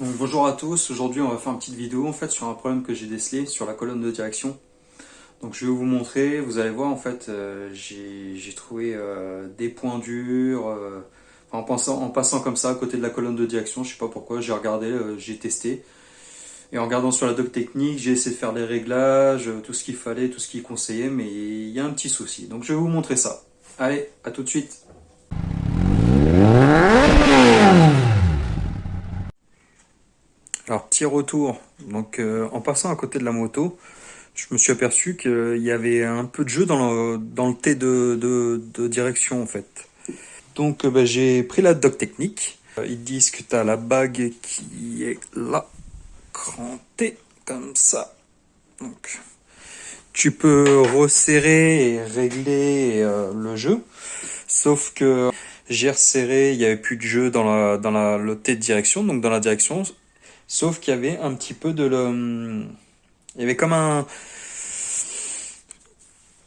Donc, bonjour à tous, aujourd'hui on va faire une petite vidéo en fait sur un problème que j'ai décelé sur la colonne de direction. Donc je vais vous montrer, vous allez voir en fait j'ai trouvé des points durs en passant comme ça à côté de la colonne de direction, je sais pas pourquoi, j'ai regardé, j'ai testé. Et en regardant sur la doc technique, j'ai essayé de faire les réglages, tout ce qu'il fallait, tout ce qu'il conseillait, mais il y a un petit souci. Donc je vais vous montrer ça. Allez, à tout de suite. Alors petit retour, donc en passant à côté de la moto, je me suis aperçu qu'il y avait un peu de jeu dans le T de direction en fait. Donc bah, j'ai pris la doc technique. Ils disent que tu as la bague qui est là, crantée comme ça. Donc tu peux resserrer et régler le jeu. Sauf que j'ai resserré, il n'y avait plus de jeu le T de direction, donc dans la direction. Sauf qu'il y avait un petit peu il y avait comme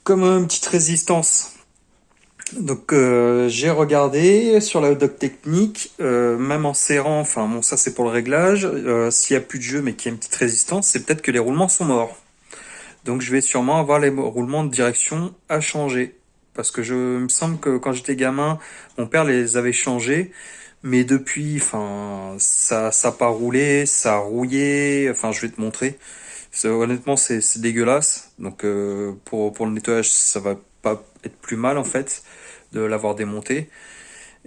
une petite résistance. Donc j'ai regardé sur la doc technique, même en serrant, enfin bon ça c'est pour le réglage, s'il y a plus de jeu mais qu'il y a une petite résistance, c'est peut-être que les roulements sont morts. Donc je vais sûrement avoir les roulements de direction à changer. Parce que il me semble que quand j'étais gamin, mon père les avait changés, mais depuis, enfin ça a pas roulé, ça a rouillé, enfin je vais te montrer. Honnêtement c'est dégueulasse, donc pour le nettoyage ça va pas être plus mal en fait de l'avoir démonté.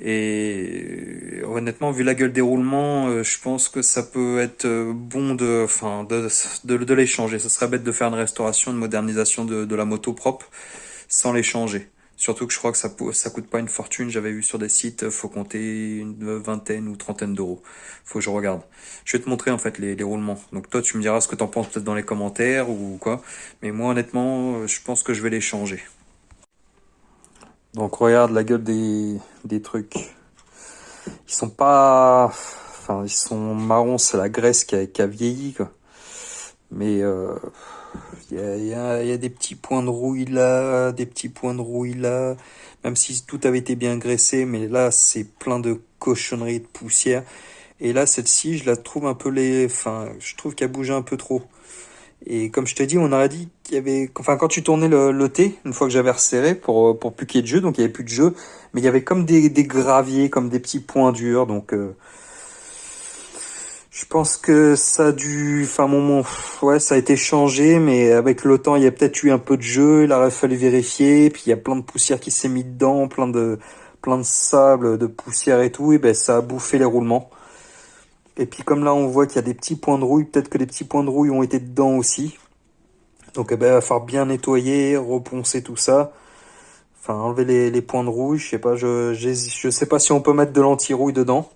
Et honnêtement, vu la gueule des roulements, je pense que ça peut être bon de les changer. Ça serait bête de faire une restauration, une modernisation de la moto propre sans les changer. Surtout que je crois que ça coûte pas une fortune. J'avais vu sur des sites, faut compter une vingtaine ou trentaine d'euros. Faut que je regarde. Je vais te montrer en fait les roulements. Donc toi, tu me diras ce que t'en penses peut-être dans les commentaires ou quoi. Mais moi, honnêtement, je pense que je vais les changer. Donc regarde la gueule des trucs. Ils sont pas, enfin ils sont marrons, c'est la graisse qui a vieilli quoi. Mais il y a des petits points de rouille là, des petits points de rouille là. Même si tout avait été bien graissé, mais là c'est plein de cochonneries, de poussière. Et là celle-ci, je la trouve un peu enfin je trouve qu'elle bougeait un peu trop. Et comme je te dis, on aurait dit qu'il y avait, enfin, quand tu tournais le T, une fois que j'avais resserré pour plus qu'il y ait de jeu, donc il y avait plus de jeu, mais il y avait comme des graviers, comme des petits points durs, donc je pense que ça a dû, enfin, ouais, ça a été changé, mais avec le temps, il y a peut-être eu un peu de jeu, il aurait fallu vérifier, puis il y a plein de poussière qui s'est mis dedans, plein de sable, de poussière et tout, et ben, ça a bouffé les roulements. Et puis comme là, on voit qu'il y a des petits points de rouille, peut-être que les petits points de rouille ont été dedans aussi. Donc eh ben, il va falloir bien nettoyer, reponcer tout ça. Enfin, enlever les points de rouille. Je sais pas, je sais pas si on peut mettre de l'anti-rouille dedans.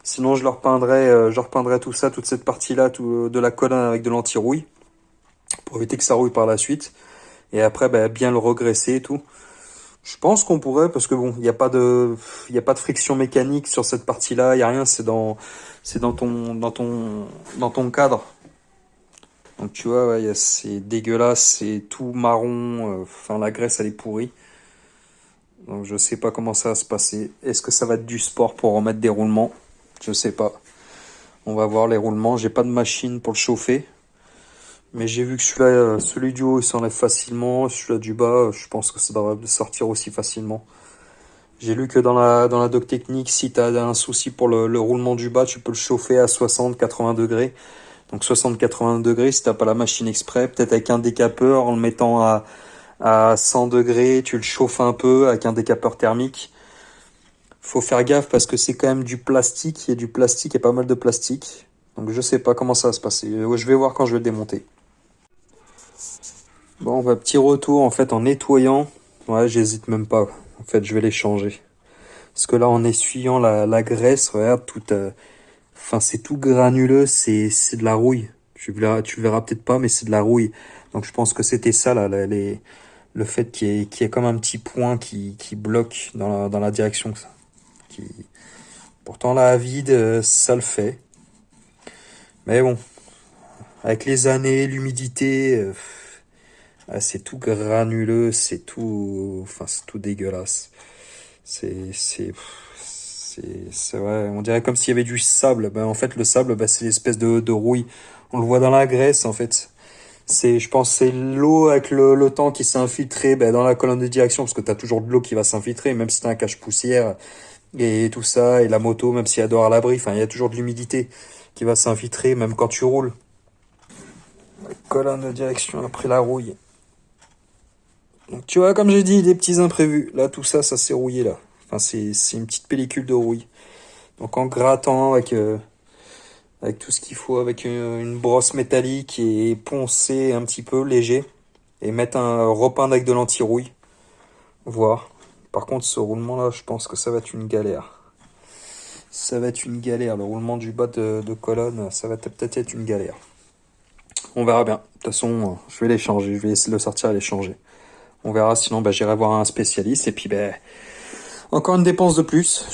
Sinon, je repeindrai tout ça, toute cette partie-là, de la colonne avec de l'anti-rouille. Pour éviter que ça rouille par la suite. Et après, ben, bien le regresser et tout. Je pense qu'on pourrait, parce que bon, il y a pas de friction mécanique sur cette partie-là. Il y a rien, c'est dans ton cadre. Donc tu vois, ouais, c'est dégueulasse, c'est tout marron, enfin la graisse elle est pourrie. Donc je sais pas comment ça va se passer. Est-ce que ça va être du sport pour remettre des roulements? Je sais pas. On va voir les roulements. J'ai pas de machine pour le chauffer. Mais j'ai vu que celui-là, celui du haut il s'enlève facilement. Celui-là du bas, je pense que ça devrait sortir aussi facilement. J'ai lu que dans la doc technique, si t'as un souci pour le roulement du bas, tu peux le chauffer à 60-80 degrés. Donc 60-80 degrés si t'as pas la machine exprès, peut-être avec un décapeur en le mettant à 100 degrés, tu le chauffes un peu avec un décapeur thermique. Faut faire gaffe parce que c'est quand même du plastique, il y a du plastique et pas mal de plastique. Donc je sais pas comment ça va se passer. Je vais voir quand je vais le démonter. Bon, bah, petit retour en fait en nettoyant. Ouais, j'hésite même pas. En fait, je vais les changer. Parce que là, en essuyant la graisse, regarde, enfin, c'est tout granuleux, c'est de la rouille. Tu le verras peut-être pas, mais c'est de la rouille. Donc je pense que c'était ça, là, le fait qu'il y ait comme un petit point qui bloque dans la direction. Qui... Pourtant, là, à vide, ça le fait. Mais bon, avec les années, l'humidité, c'est tout granuleux, c'est tout dégueulasse. C'est C'est vrai, on dirait comme s'il y avait du sable. Ben, en fait, le sable, ben, c'est l'espèce de rouille. On le voit dans la graisse, en fait. Je pense, c'est l'eau avec le temps qui s'est infiltré ben, dans la colonne de direction, parce que t'as toujours de l'eau qui va s'infiltrer, même si t'as un cache-poussière et tout ça, et la moto, même si elle dort à l'abri, enfin, il y a toujours de l'humidité qui va s'infiltrer, même quand tu roules. La colonne de direction après la rouille. Donc, tu vois, comme j'ai dit, des petits imprévus. Là, tout ça, ça s'est rouillé, là. Enfin, c'est une petite pellicule de rouille. Donc, en grattant avec tout ce qu'il faut, avec une brosse métallique et poncer un petit peu léger, et mettre repeindre avec de l'anti-rouille, voir. Par contre, ce roulement-là, je pense que ça va être une galère. Ça va être une galère. Le roulement du bas de colonne, ça va peut-être être une galère. On verra bien. De toute façon, je vais les changer. Je vais essayer de le sortir et les changer. On verra. Sinon, bah, j'irai voir un spécialiste. Et puis, bah, encore une dépense de plus.